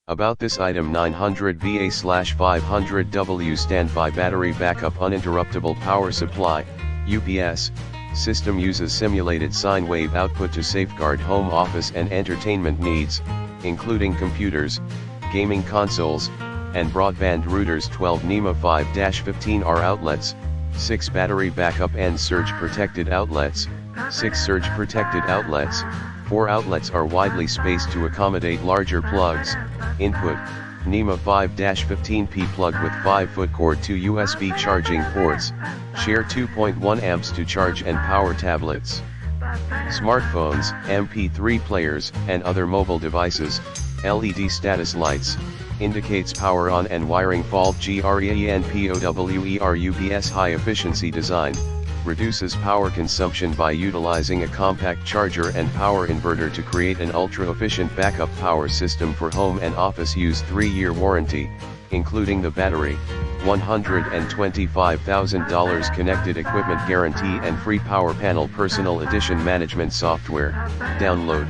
About this item: 900VA/500W standby battery backup uninterruptible power supply, UPS. System uses simulated sine wave output to safeguard home office and entertainment needs, including computers, gaming consoles, and broadband routers. 12 NEMA 5-15R outlets, 6 battery backup and surge protected outlets, 6 surge protected outlets. 4 outlets are widely spaced to accommodate larger plugs. Input: NEMA 5-15P plug with 5-foot cord, 2 USB charging ports. Share 2.1 amps to charge and power tablets, smartphones, MP3 players, and other mobile devices. LED status lights, indicates power on and wiring fault. GREENPOWER UPS high efficiency design, reduces power consumption by utilizing a compact charger and power inverter to create an ultra-efficient backup power system for home and office use. 3-year warranty, including the battery, $125,000 connected equipment guarantee and free power panel. Personal edition management software. Download.